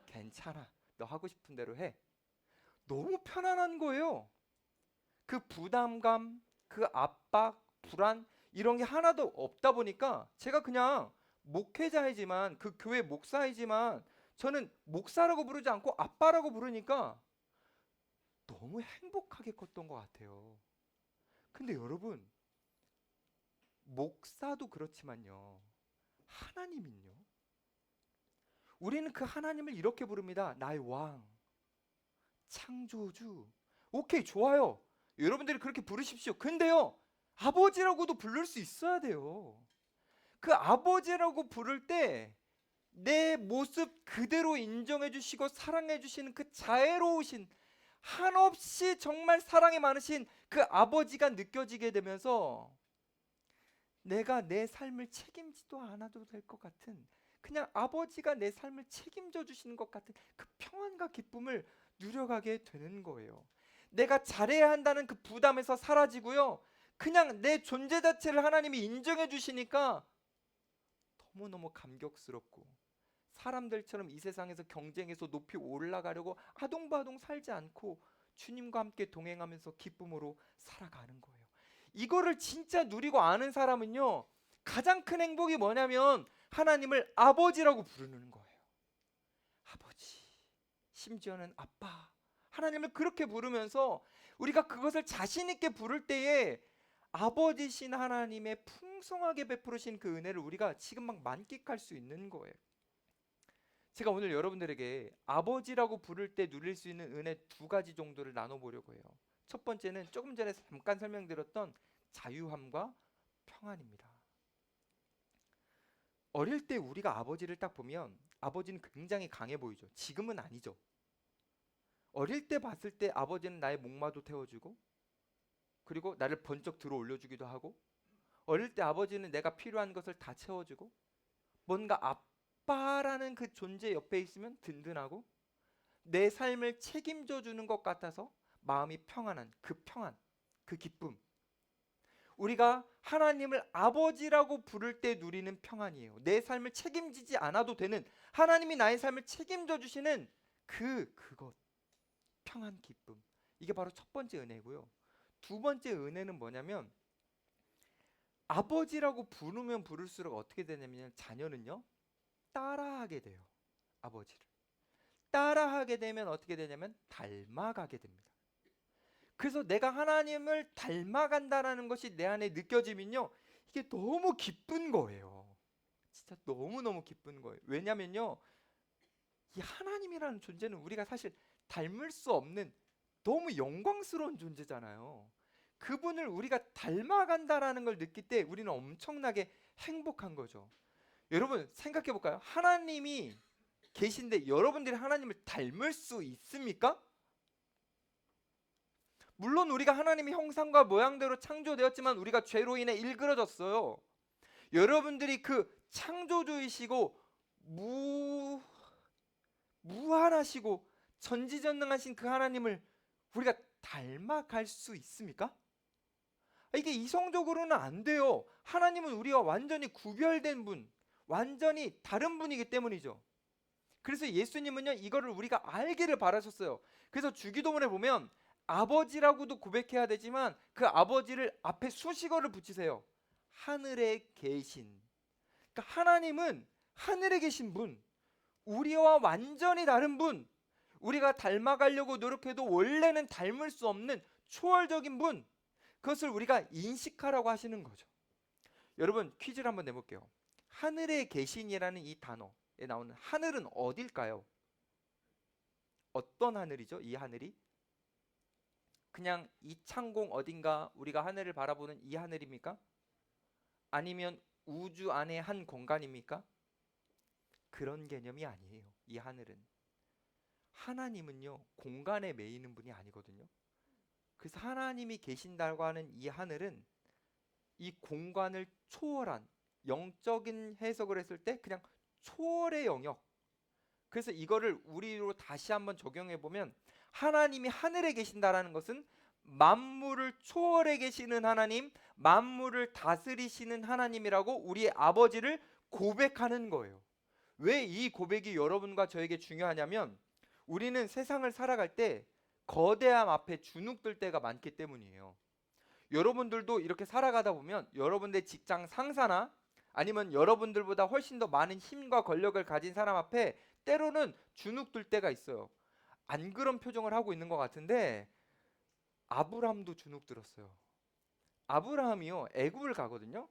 괜찮아. 너 하고 싶은 대로 해. 너무 편안한 거예요. 그 부담감, 그 압박, 불안 이런 게 하나도 없다 보니까 제가 그냥 목회자이지만 그 교회 목사이지만 저는 목사라고 부르지 않고 아빠라고 부르니까 너무 행복하게 컸던 것 같아요. 근데 여러분 목사도 그렇지만요. 하나님은요. 우리는 그 하나님을 이렇게 부릅니다. 나의 왕, 창조주. 오케이, 좋아요. 여러분들이 그렇게 부르십시오. 근데요, 아버지라고도 부를 수 있어야 돼요. 그 아버지라고 부를 때 내 모습 그대로 인정해 주시고 사랑해 주시는 그 자애로우신 한없이 정말 사랑이 많으신 그 아버지가 느껴지게 되면서 내가 내 삶을 책임지도 않아도 될 것 같은 그냥 아버지가 내 삶을 책임져 주시는 것 같은 그 평안과 기쁨을 누려가게 되는 거예요. 내가 잘해야 한다는 그 부담에서 사라지고요. 그냥 내 존재 자체를 하나님이 인정해 주시니까 너무너무 감격스럽고 사람들처럼 이 세상에서 경쟁해서 높이 올라가려고 아동바동 살지 않고 주님과 함께 동행하면서 기쁨으로 살아가는 거예요. 이거를 진짜 누리고 아는 사람은요, 가장 큰 행복이 뭐냐면 하나님을 아버지라고 부르는 거예요. 아버지, 심지어는 아빠. 하나님을 그렇게 부르면서 우리가 그것을 자신 있게 부를 때에 아버지신 하나님의 풍성하게 베푸르신 그 은혜를 우리가 지금 막 만끽할 수 있는 거예요. 제가 오늘 여러분들에게 아버지라고 부를 때 누릴 수 있는 은혜 두 가지 정도를 나눠보려고 해요. 첫 번째는 조금 전에 잠깐 설명드렸던 자유함과 평안입니다. 어릴 때 우리가 아버지를 딱 보면 아버지는 굉장히 강해 보이죠. 지금은 아니죠. 어릴 때 봤을 때 아버지는 나의 목마도 태워주고 그리고 나를 번쩍 들어 올려주기도 하고 어릴 때 아버지는 내가 필요한 것을 다 채워주고 뭔가 아빠라는 그 존재 옆에 있으면 든든하고 내 삶을 책임져 주는 것 같아서 마음이 평안한 그 평안, 그 기쁨. 우리가 하나님을 아버지라고 부를 때 누리는 평안이에요. 내 삶을 책임지지 않아도 되는 하나님이 나의 삶을 책임져 주시는 그것 평안 기쁨. 이게 바로 첫 번째 은혜고요. 두 번째 은혜는 뭐냐면 아버지라고 부르면 부를수록 어떻게 되냐면 자녀는요 따라하게 돼요. 아버지를. 따라하게 되면 어떻게 되냐면 닮아가게 됩니다. 그래서 내가 하나님을 닮아간다라는 것이 내 안에 느껴지면요, 이게 너무 기쁜 거예요. 진짜 너무너무 기쁜 거예요. 왜냐면요, 이 하나님이라는 존재는 우리가 사실 닮을 수 없는 너무 영광스러운 존재잖아요. 그분을 우리가 닮아간다라는 걸 느낄 때 우리는 엄청나게 행복한 거죠. 여러분 생각해 볼까요? 하나님이 계신데 여러분들이 하나님을 닮을 수 있습니까? 물론 우리가 하나님의 형상과 모양대로 창조되었지만 우리가 죄로 인해 일그러졌어요. 여러분들이 그 창조주이시고 무한하시고 전지전능하신 그 하나님을 우리가 닮아갈 수 있습니까? 이게 이성적으로는 안 돼요. 하나님은 우리와 완전히 구별된 분, 완전히 다른 분이기 때문이죠. 그래서 예수님은요, 이거를 우리가 알기를 바라셨어요. 그래서 주기도문에 보면 아버지라고도 고백해야 되지만 그 아버지를 앞에 수식어를 붙이세요. 하늘에 계신. 그러니까 하나님은 하늘에 계신 분, 우리와 완전히 다른 분, 우리가 닮아가려고 노력해도 원래는 닮을 수 없는 초월적인 분, 그것을 우리가 인식하라고 하시는 거죠. 여러분 퀴즈를 한번 내볼게요. 하늘에 계신이라는 이 단어에 나오는 하늘은 어딜까요? 어떤 하늘이죠? 이 하늘이? 그냥 이 창공 어딘가 우리가 하늘을 바라보는 이 하늘입니까? 아니면 우주 안의 한 공간입니까? 그런 개념이 아니에요. 이 하늘은. 하나님은요, 공간에 매이는 분이 아니거든요. 그래서 하나님이 계신다고 하는 이 하늘은 이 공간을 초월한, 영적인 해석을 했을 때 그냥 초월의 영역. 그래서 이거를 우리로 다시 한번 적용해 보면 하나님이 하늘에 계신다라는 것은 만물을 초월해 계시는 하나님, 만물을 다스리시는 하나님이라고 우리의 아버지를 고백하는 거예요. 왜 이 고백이 여러분과 저에게 중요하냐면 우리는 세상을 살아갈 때 거대함 앞에 주눅들 때가 많기 때문이에요. 여러분들도 이렇게 살아가다 보면 여러분의 직장 상사나 아니면 여러분들보다 훨씬 더 많은 힘과 권력을 가진 사람 앞에 때로는 주눅들 때가 있어요. 안 그런 표정을 하고 있는 것 같은데 아브라함도 주눅 들었어요. 아브라함이요, 애굽을 가거든요.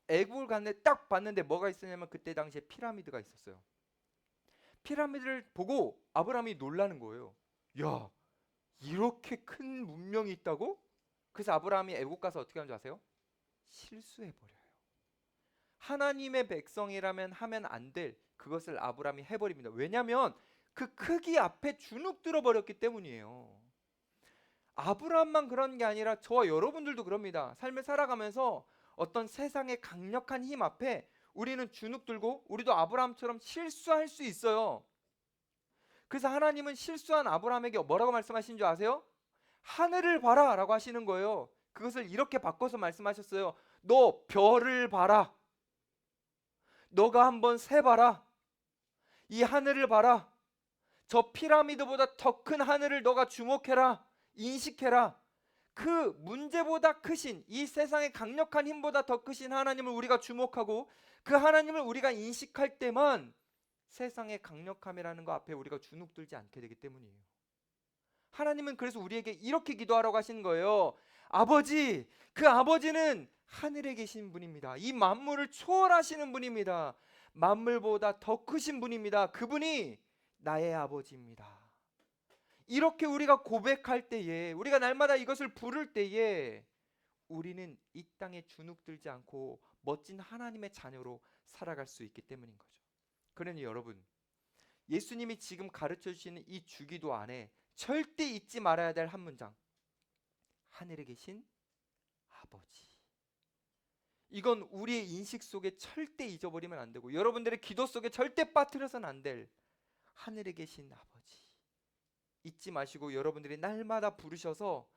애굽을 갔는데 딱 봤는데 뭐가 있었냐면 그때 당시에 피라미드가 있었어요. 피라미드를 보고 아브라함이 놀라는 거예요. 야, 이렇게 큰 문명이 있다고? 그래서 아브라함이 애국 가서 어떻게 하는 줄 아세요? 실수해버려요. 하나님의 백성이라면 하면 안 될 그것을 아브라함이 해버립니다. 왜냐하면 그 크기 앞에 주눅 들어버렸기 때문이에요. 아브라함만 그런 게 아니라 저와 여러분들도 그럽니다. 삶을 살아가면서 어떤 세상의 강력한 힘 앞에 우리는 주눅 들고 우리도 아브라함처럼 실수할 수 있어요. 그래서 하나님은 실수한 아브라함에게 뭐라고 말씀하신 줄 아세요? 하늘을 봐라 라고 하시는 거예요. 그것을 이렇게 바꿔서 말씀하셨어요. 너 별을 봐라. 너가 한번 세봐라. 이 하늘을 봐라. 저 피라미드보다 더 큰 하늘을 너가 주목해라. 인식해라. 그 문제보다 크신, 이 세상의 강력한 힘보다 더 크신 하나님을 우리가 주목하고 그 하나님을 우리가 인식할 때만 세상의 강력함이라는 거 앞에 우리가 주눅들지 않게 되기 때문이에요. 하나님은 그래서 우리에게 이렇게 기도하라고 하시는 거예요. 아버지, 그 아버지는 하늘에 계신 분입니다. 이 만물을 초월하시는 분입니다. 만물보다 더 크신 분입니다. 그분이 나의 아버지입니다. 이렇게 우리가 고백할 때에, 우리가 날마다 이것을 부를 때에 우리는 이 땅에 주눅들지 않고 멋진 하나님의 자녀로 살아갈 수 있기 때문인 거죠. 그러니 여러분, 예수님이 지금 가르쳐 주시는 이 주기도 안에 절대 잊지 말아야 될 한 문장, 하늘에 계신 아버지. 이건 우리의 인식 속에 절대 잊어버리면 안 되고 여러분들의 기도 속에 절대 빠뜨려서는 안 될 하늘에 계신 아버지 잊지 마시고 여러분들이 날마다 부르셔서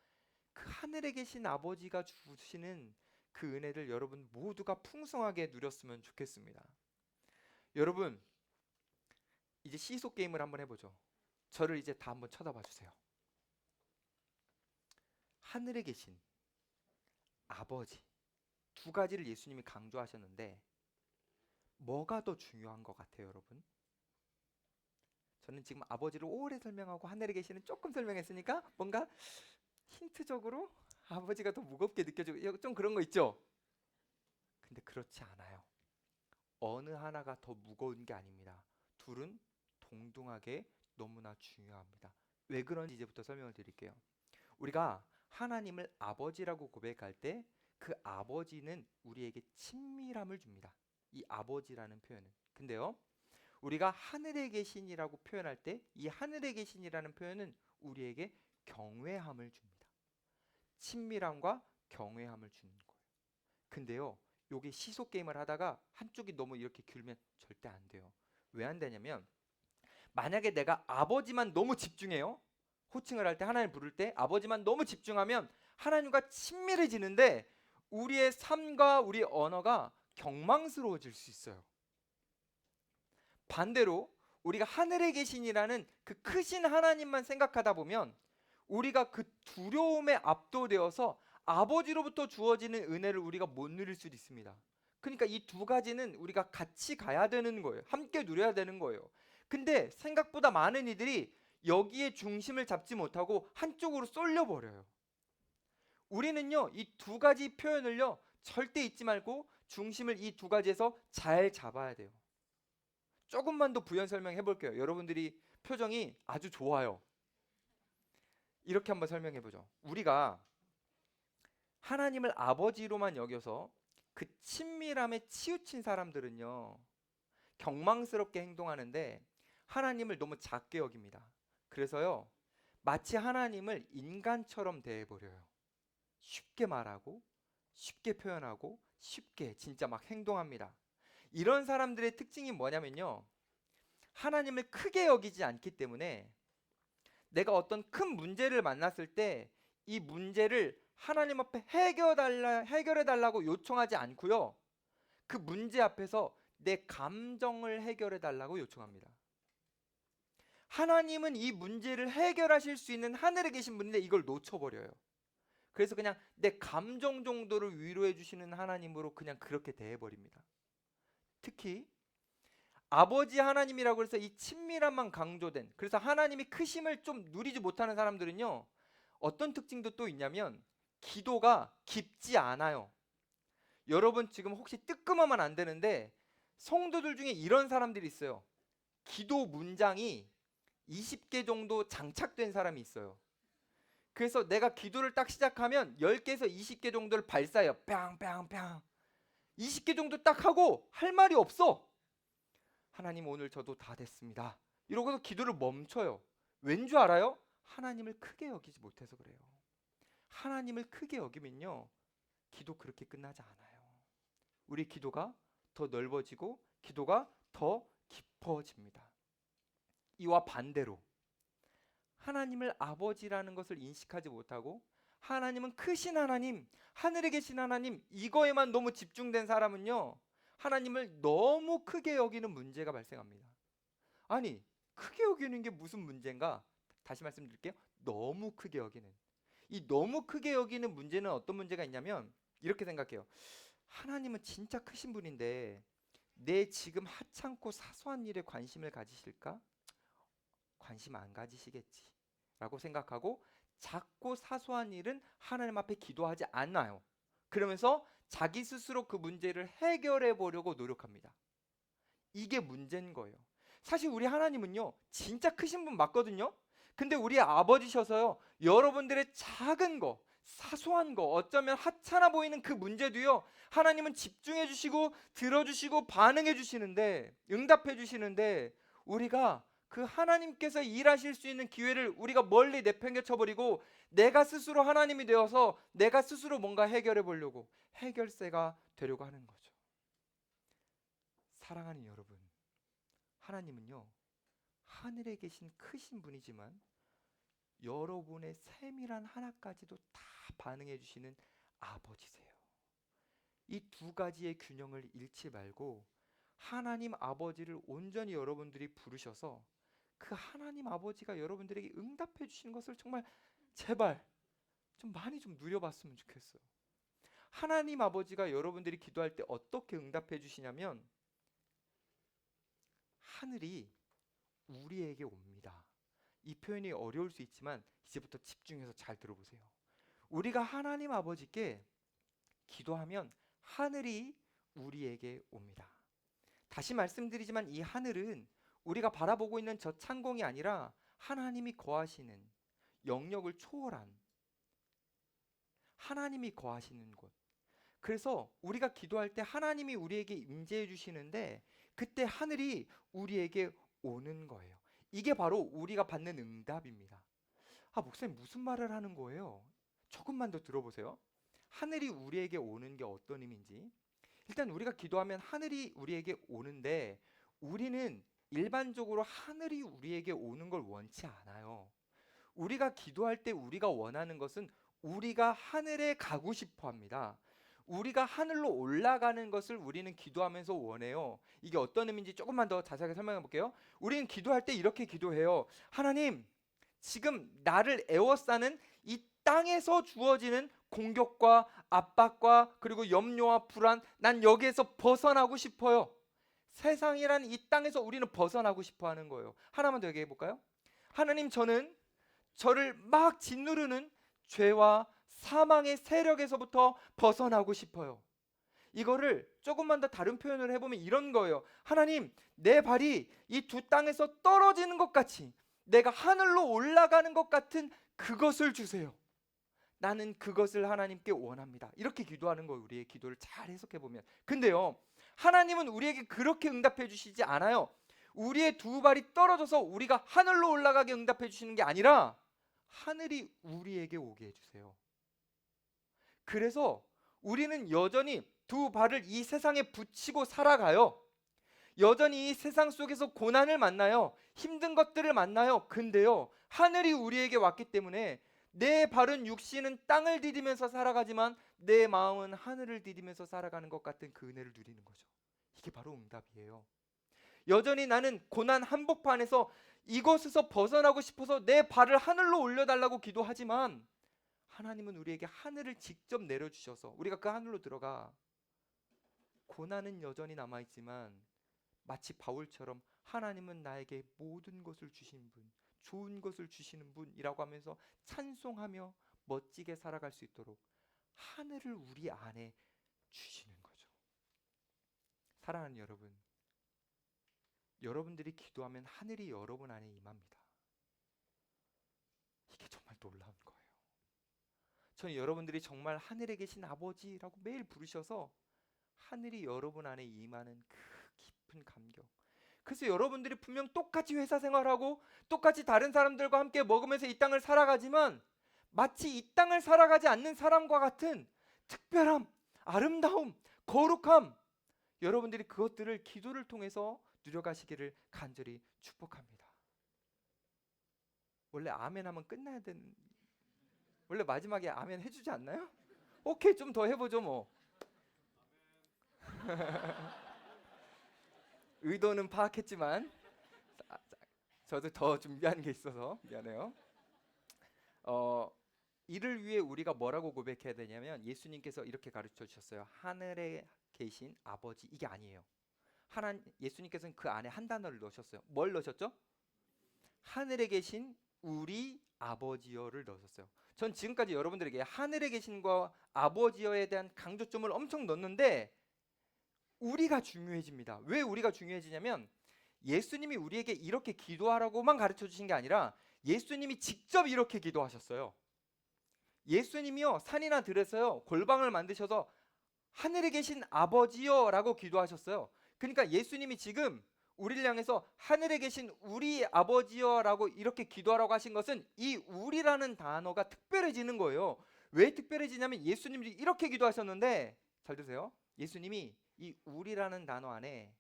그 하늘에 계신 아버지가 주시는 그 은혜를 여러분 모두가 풍성하게 누렸으면 좋겠습니다. 여러분 이제 시소 게임을 한번 해보죠. 저를 이제 다 한번 쳐다봐 주세요. 하늘에 계신 아버지, 두 가지를 예수님이 강조하셨는데 뭐가 더 중요한 것 같아요, 여러분? 저는 지금 아버지를 오래 설명하고 하늘에 계시는 조금 설명했으니까 뭔가 힌트적으로 아버지가 더 무겁게 느껴지고 좀 그런 거 있죠? 근데 그렇지 않아요. 어느 하나가 더 무거운 게 아닙니다. 둘은 동등하게 너무나 중요합니다. 왜 그런지 이제부터 설명을 드릴게요. 우리가 하나님을 아버지라고 고백할 때 그 아버지는 우리에게 친밀함을 줍니다. 이 아버지라는 표현은. 근데요, 우리가 하늘에 계신이라고 표현할 때 이 하늘에 계신이라는 표현은 우리에게 경외함을 줍니다. 친밀함과 경외함을 주는 거예요. 근데요, 요게 시소 게임을 하다가 한쪽이 너무 이렇게 길면 절대 안 돼요. 왜 안 되냐면 만약에 내가 아버지만 너무 집중해요. 호칭을 할 때 하나님 부를 때 아버지만 너무 집중하면 하나님과 친밀해지는데 우리의 삶과 우리 언어가 경망스러워질 수 있어요. 반대로 우리가 하늘에 계신이라는 그 크신 하나님만 생각하다 보면 우리가 그 두려움에 압도되어서 아버지로부터 주어지는 은혜를 우리가 못 누릴 수도 있습니다. 그러니까 이 두 가지는 우리가 같이 가야 되는 거예요. 함께 누려야 되는 거예요. 근데 생각보다 많은 이들이 여기에 중심을 잡지 못하고 한쪽으로 쏠려 버려요. 우리는요, 이 두 가지 표현을요, 절대 잊지 말고 중심을 이 두 가지에서 잘 잡아야 돼요. 조금만 더 부연 설명해 볼게요. 여러분들이 표정이 아주 좋아요. 이렇게 한번 설명해 보죠. 우리가 하나님을 아버지로만 여겨서 그 친밀함에 치우친 사람들은요, 경망스럽게 행동하는데 하나님을 너무 작게 여깁니다. 그래서요, 마치 하나님을 인간처럼 대해버려요. 쉽게 말하고 쉽게 표현하고 쉽게 진짜 막 행동합니다. 이런 사람들의 특징이 뭐냐면요, 하나님을 크게 여기지 않기 때문에 내가 어떤 큰 문제를 만났을 때 이 문제를 하나님 앞에 해결해 달라고 요청하지 않고요, 그 문제 앞에서 내 감정을 해결해 달라고 요청합니다. 하나님은 이 문제를 해결하실 수 있는 하늘에 계신 분인데 이걸 놓쳐버려요. 그래서 그냥 내 감정 정도를 위로해 주시는 하나님으로 그냥 그렇게 대해버립니다. 특히 아버지 하나님이라고 해서 이 친밀함만 강조된, 그래서 하나님이 크심을 좀 누리지 못하는 사람들은요, 어떤 특징도 또 있냐면 기도가 깊지 않아요. 여러분 지금 혹시 뜨끔하면 안 되는데 성도들 중에 이런 사람들이 있어요. 기도 문장이 20개 정도 장착된 사람이 있어요. 그래서 내가 기도를 딱 시작하면 10개에서 20개 정도를 발사해요. 뿅뿅뿅. 20개 정도 딱 하고 할 말이 없어. 하나님 오늘 저도 다 됐습니다. 이러고서 기도를 멈춰요. 왠 줄 알아요? 하나님을 크게 여기지 못해서 그래요. 하나님을 크게 여기면요, 기도 그렇게 끝나지 않아요. 우리 기도가 더 넓어지고 기도가 더 깊어집니다. 이와 반대로 하나님을 아버지라는 것을 인식하지 못하고 하나님은 크신 하나님, 하늘에 계신 하나님, 이거에만 너무 집중된 사람은요, 하나님을 너무 크게 여기는 문제가 발생합니다. 아니, 크게 여기는 게 무슨 문제인가? 다시 말씀드릴게요. 너무 크게 여기는. 이 너무 크게 여기는 문제는 어떤 문제가 있냐면 이렇게 생각해요. 하나님은 진짜 크신 분인데 내 지금 하찮고 사소한 일에 관심을 가지실까? 관심 안 가지시겠지 라고 생각하고 작고 사소한 일은 하나님 앞에 기도하지 않아요. 그러면서 자기 스스로 그 문제를 해결해 보려고 노력합니다. 이게 문제인 거예요. 사실 우리 하나님은요, 진짜 크신 분 맞거든요. 근데 우리 아버지셔서요, 여러분들의 작은 거, 사소한 거, 어쩌면 하찮아 보이는 그 문제도요, 하나님은 집중해 주시고 들어주시고 반응해 주시는데, 응답해 주시는데, 우리가 그 하나님께서 일하실 수 있는 기회를 우리가 멀리 내팽개쳐 버리고 내가 스스로 하나님이 되어서 내가 스스로 뭔가 해결해 보려고 해결세가 되려고 하는 거죠. 사랑하는 여러분, 하나님은요, 하늘에 계신 크신 분이지만 여러분의 세밀한 하나까지도 다 반응해 주시는 아버지세요. 이 두 가지의 균형을 잃지 말고 하나님 아버지를 온전히 여러분들이 부르셔서 그 하나님 아버지가 여러분들에게 응답해 주시는 것을 정말 제발 좀 많이 좀 누려봤으면 좋겠어요. 하나님 아버지가 여러분들이 기도할 때 어떻게 응답해 주시냐면 하늘이 우리에게 옵니다. 이 표현이 어려울 수 있지만 이제부터 집중해서 잘 들어보세요. 우리가 하나님 아버지께 기도하면 하늘이 우리에게 옵니다. 다시 말씀드리지만 이 하늘은 우리가 바라보고 있는 저 창공이 아니라 하나님이 거하시는, 영역을 초월한 하나님이 거하시는 곳. 그래서 우리가 기도할 때 하나님이 우리에게 임재해 주시는데 그때 하늘이 우리에게 오는 거예요. 이게 바로 우리가 받는 응답입니다. 아, 목사님 무슨 말을 하는 거예요? 조금만 더 들어보세요. 하늘이 우리에게 오는 게 어떤 의미인지. 일단 우리가 기도하면 하늘이 우리에게 오는데 우리는 일반적으로 하늘이 우리에게 오는 걸 원치 않아요. 우리가 기도할 때 우리가 원하는 것은 우리가 하늘에 가고 싶어 합니다. 우리가 하늘로 올라가는 것을 우리는 기도하면서 원해요. 이게 어떤 의미인지 조금만 더 자세하게 설명해 볼게요. 우리는 기도할 때 이렇게 기도해요. 하나님, 지금 나를 에워싸는 이 땅에서 주어지는 공격과 압박과 그리고 염려와 불안, 난 여기에서 벗어나고 싶어요. 세상이란 이 땅에서 우리는 벗어나고 싶어 하는 거예요. 하나만 더 얘기해 볼까요? 하나님, 저를 막 짓누르는 죄와 사망의 세력에서부터 벗어나고 싶어요. 이거를 조금만 더 다른 표현을 해보면 이런 거예요. 하나님, 내 발이 이 두 땅에서 떨어지는 것 같이 내가 하늘로 올라가는 것 같은 그것을 주세요. 나는 그것을 하나님께 원합니다. 이렇게 기도하는 거예요. 우리의 기도를 잘 해석해 보면. 근데요, 하나님은 우리에게 그렇게 응답해 주시지 않아요. 우리의 두 발이 떨어져서 우리가 하늘로 올라가게 응답해 주시는 게 아니라 하늘이 우리에게 오게 해주세요. 그래서 우리는 여전히 두 발을 이 세상에 붙이고 살아가요. 여전히 이 세상 속에서 고난을 만나요. 힘든 것들을 만나요. 근데요, 하늘이 우리에게 왔기 때문에 내 발은 육신은 땅을 디디면서 살아가지만 내 마음은 하늘을 디디면서 살아가는 것 같은 그 은혜를 누리는 거죠. 이게 바로 응답이에요. 여전히 나는 고난 한복판에서 이곳에서 벗어나고 싶어서 내 발을 하늘로 올려달라고 기도하지만 하나님은 우리에게 하늘을 직접 내려주셔서 우리가 그 하늘로 들어가 고난은 여전히 남아있지만 마치 바울처럼 하나님은 나에게 모든 것을 주신 분, 좋은 것을 주시는 분이라고 하면서 찬송하며 멋지게 살아갈 수 있도록 하늘을 우리 안에 주시는 거죠. 사랑하는 여러분, 여러분들이 기도하면 하늘이 여러분 안에 임합니다. 이게 정말 놀라운 거예요. 저는 여러분들이 정말 하늘에 계신 아버지라고 매일 부르셔서 하늘이 여러분 안에 임하는 그 깊은 감격. 그래서 여러분들이 분명 똑같이 회사 생활하고 똑같이 다른 사람들과 함께 먹으면서 이 땅을 살아가지만 마치 이 땅을 살아가지 않는 사람과 같은 특별함, 아름다움, 거룩함, 여러분들이 그것들을 기도를 통해서 누려가시기를 간절히 축복합니다. 원래 아멘 하면 끝나야 되는, 원래 마지막에 아멘 해주지 않나요? 오케이, 좀 더 해보죠 뭐. 의도는 파악했지만 저도 더 준비한 게 있어서 미안해요. 이를 위해 우리가 뭐라고 고백해야 되냐면 예수님께서 이렇게 가르쳐 주셨어요. 하늘에 계신 아버지, 이게 아니에요. 예수님께서는 그 안에 한 단어를 넣으셨어요. 뭘 넣으셨죠? 하늘에 계신 우리 아버지여를 넣으셨어요. 전 지금까지 여러분들에게 하늘에 계신과 아버지여에 대한 강조점을 엄청 넣었는데 우리가 중요해집니다. 왜 우리가 중요해지냐면 예수님이 우리에게 이렇게 기도하라고만 가르쳐 주신 게 아니라 예수님이 직접 이렇게 기도하셨어요. 예수님이요, 산이나 들에서요 골방을 만드셔서 하늘에 계신 아버지여 라고 기도하셨어요. 그러니까 예수님이 지금 우리를 향해서 하늘에 계신 우리 아버지여 라고 이렇게 기도하라고 하신 것은 이 우리라는 단어가 특별해지는 거예요. 왜 특별해지냐면 예수님이 이렇게 기도하셨는데, 잘 드세요, 예수님이 이 우리라는 단어 안에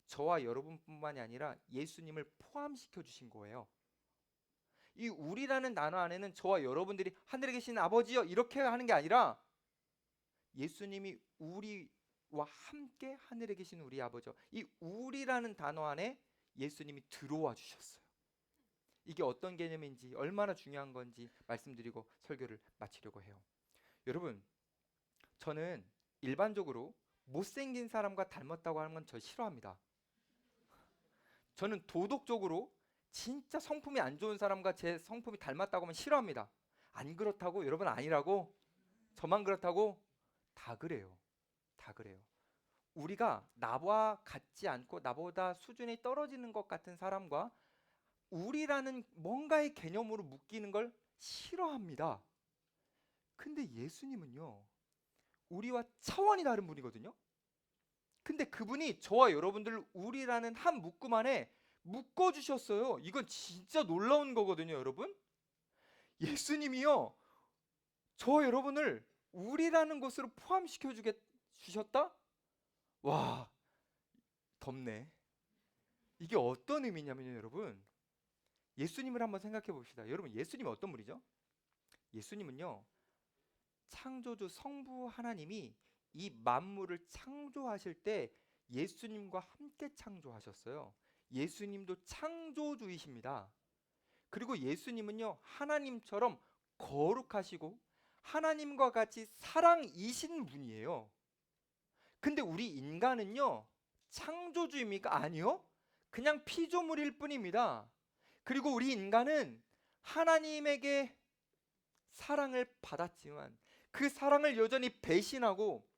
저와 여러분뿐만이 아니라 예수님을 포함시켜 주신 거예요. 이 우리라는 단어 안에는 저와 여러분들이 하늘에 계신 아버지여 이렇게 하는 게 아니라 예수님이 우리와 함께 하늘에 계신 우리 아버지여, 이 우리라는 단어 안에 예수님이 들어와 주셨어요. 이게 어떤 개념인지 얼마나 중요한 건지 말씀드리고 설교를 마치려고 해요. 여러분, 저는 일반적으로 못생긴 사람과 닮았다고 하는 건 저 싫어합니다. 저는 도덕적으로 진짜 성품이 안 좋은 사람과 제 성품이 닮았다고 하면 싫어합니다. 안 그렇다고? 여러분 아니라고? 저만 그렇다고? 다 그래요. 다 그래요. 우리가 나와 같지 않고 나보다 수준이 떨어지는 것 같은 사람과 우리라는 뭔가의 개념으로 묶이는 걸 싫어합니다. 근데 예수님은요, 우리와 차원이 다른 분이거든요. 근데 그분이 저와 여러분들을 우리라는 한 묶음 안에 묶어 주셨어요. 이건 진짜 놀라운 거거든요, 여러분. 예수님이요, 저와 여러분을 우리라는 것으로 포함시켜 주셨다? 와, 덥네. 이게 어떤 의미냐면요, 여러분. 예수님을 한번 생각해 봅시다. 여러분, 예수님이 어떤 분이죠? 예수님은요, 창조주 성부 하나님이 이 만물을 창조하실 때 예수님과 함께 창조하셨어요. 예수님도 창조주이십니다. 그리고 예수님은요, 하나님처럼 거룩하시고 하나님과 같이 사랑이신 분이에요. 근데 우리 인간은요, 창조주입니까? 아니요. 그냥 피조물일 뿐입니다. 그리고 우리 인간은 하나님에게 사랑을 받았지만 그 사랑을 여전히 배신하고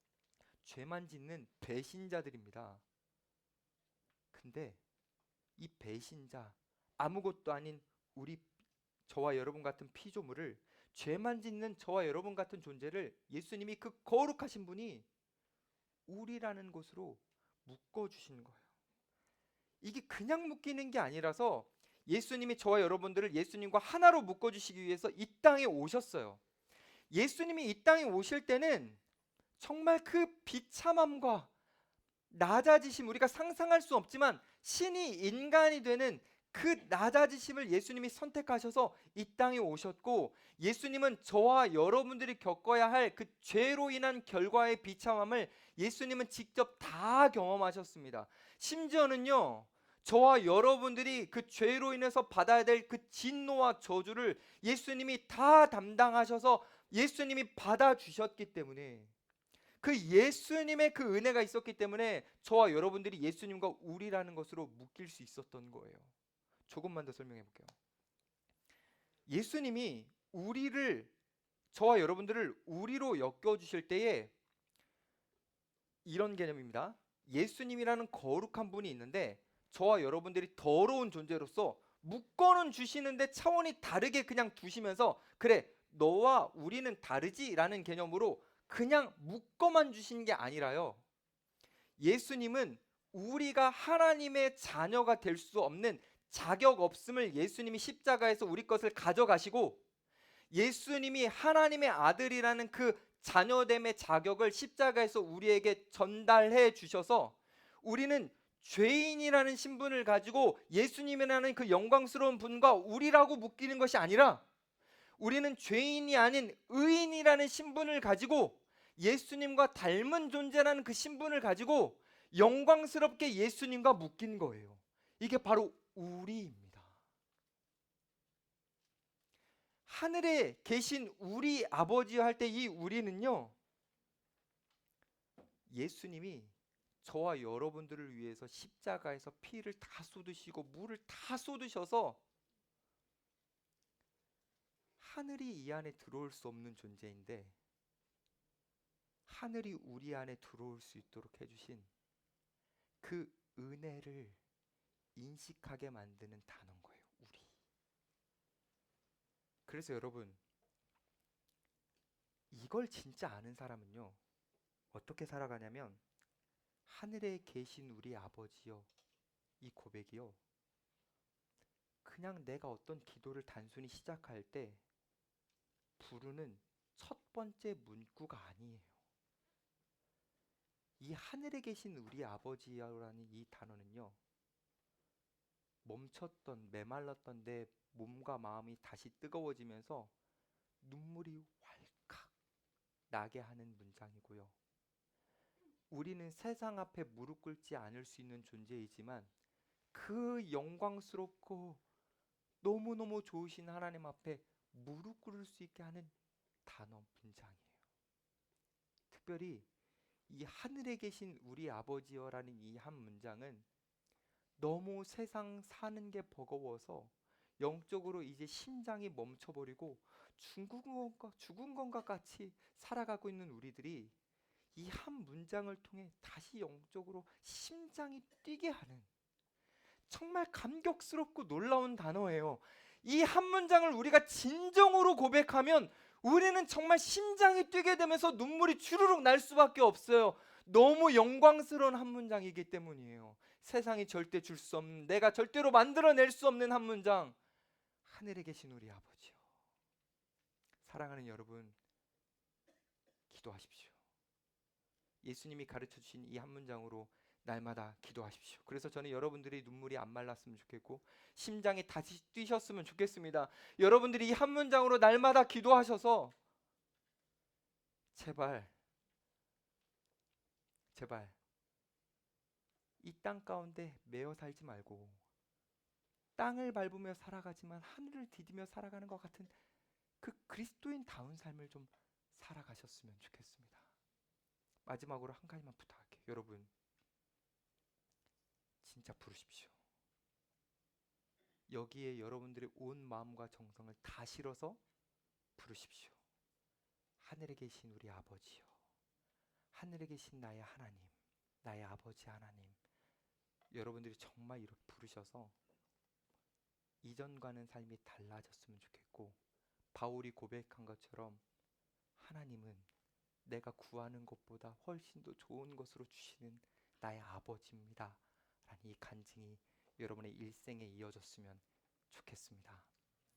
죄만 짓는 배신자들입니다. 근데 이 배신자, 아무것도 아닌 우리 저와 여러분 같은 피조물을, 죄만 짓는 저와 여러분 같은 존재를 예수님이 그 거룩하신 분이 우리라는 것으로 묶어 주신 거예요. 이게 그냥 묶이는 게 아니라서 예수님이 저와 여러분들을 예수님과 하나로 묶어 주시기 위해서 이 땅에 오셨어요. 예수님이 이 땅에 오실 때는 정말 그 비참함과 낮아지심, 우리가 상상할 수 없지만 신이 인간이 되는 그 낮아지심을 예수님이 선택하셔서 이 땅에 오셨고, 예수님은 저와 여러분들이 겪어야 할 그 죄로 인한 결과의 비참함을 예수님은 직접 다 경험하셨습니다. 심지어는요, 저와 여러분들이 그 죄로 인해서 받아야 될 그 진노와 저주를 예수님이 다 담당하셔서 예수님이 받아주셨기 때문에, 그 예수님의 그 은혜가 있었기 때문에 저와 여러분들이 예수님과 우리라는 것으로 묶일 수 있었던 거예요. 조금만 더 설명해 볼게요. 예수님이 우리를, 저와 여러분들을 우리로 엮여 주실 때에 이런 개념입니다. 예수님이라는 거룩한 분이 있는데 저와 여러분들이 더러운 존재로서 묶어는 주시는데 차원이 다르게 그냥 두시면서, 그래 너와 우리는 다르지라는 개념으로 그냥 묶어만 주신 게 아니라요, 예수님은 우리가 하나님의 자녀가 될 수 없는 자격 없음을 예수님이 십자가에서 우리 것을 가져가시고, 예수님이 하나님의 아들이라는 그 자녀됨의 자격을 십자가에서 우리에게 전달해 주셔서 우리는 죄인이라는 신분을 가지고 예수님이라는 그 영광스러운 분과 우리라고 묶이는 것이 아니라, 우리는 죄인이 아닌 의인이라는 신분을 가지고 예수님과 닮은 존재라는 그 신분을 가지고 영광스럽게 예수님과 묶인 거예요. 이게 바로 우리입니다. 하늘에 계신 우리 아버지와 할 때 이 우리는요, 예수님이 저와 여러분들을 위해서 십자가에서 피를 다 쏟으시고 물을 다 쏟으셔서 하늘이 이 안에 들어올 수 없는 존재인데 하늘이 우리 안에 들어올 수 있도록 해주신 그 은혜를 인식하게 만드는 단어인 거예요. 우리. 그래서 여러분, 이걸 진짜 아는 사람은요, 어떻게 살아가냐면, 하늘에 계신 우리 아버지요, 이 고백이요, 그냥 내가 어떤 기도를 단순히 시작할 때 부르는 첫 번째 문구가 아니에요. 이 하늘에 계신 우리 아버지라는 이 단어는요, 멈췄던 메말랐던 내 몸과 마음이 다시 뜨거워지면서 눈물이 왈칵 나게 하는 문장이고요. 우리는 세상 앞에 무릎 꿇지 않을 수 있는 존재이지만 그 영광스럽고 너무너무 좋으신 하나님 앞에 무릎 꿇을 수 있게 하는 단어 문장이에요. 특별히 이 하늘에 계신 우리 아버지여라는 이 한 문장은 너무 세상 사는 게 버거워서 영적으로 이제 심장이 멈춰버리고 죽은 것과 같이 살아가고 있는 우리들이 이 한 문장을 통해 다시 영적으로 심장이 뛰게 하는 정말 감격스럽고 놀라운 단어예요. 이 한 문장을 우리가 진정으로 고백하면 우리는 정말 심장이 뛰게 되면서 눈물이 주르륵 날 수밖에 없어요. 너무 영광스러운 한 문장이기 때문이에요. 세상이 절대 줄 수 없는, 내가 절대로 만들어낼 수 없는 한 문장. 하늘에 계신 우리 아버지요. 사랑하는 여러분, 기도하십시오. 예수님이 가르쳐 주신 이 한 문장으로 날마다 기도하십시오. 그래서 저는 여러분들이 눈물이 안 말랐으면 좋겠고 심장이 다시 뛰셨으면 좋겠습니다. 여러분들이 이 한 문장으로 날마다 기도하셔서 제발 이 땅 가운데 매여 살지 말고 땅을 밟으며 살아가지만 하늘을 디디며 살아가는 것 같은 그 그리스도인다운 삶을 좀 살아가셨으면 좋겠습니다. 마지막으로 한 가지만 부탁할게요. 여러분, 진짜 부르십시오. 여기에 여러분들의 온 마음과 정성을 다 실어서 부르십시오. 하늘에 계신 우리 아버지요, 하늘에 계신 나의 하나님, 나의 아버지 하나님. 여러분들이 정말 이렇게 부르셔서 이전과는 삶이 달라졌으면 좋겠고, 바울이 고백한 것처럼 하나님은 내가 구하는 것보다 훨씬 더 좋은 것으로 주시는 나의 아버지입니다 라는 이 간증이 여러분의 일생에 이어졌으면 좋겠습니다.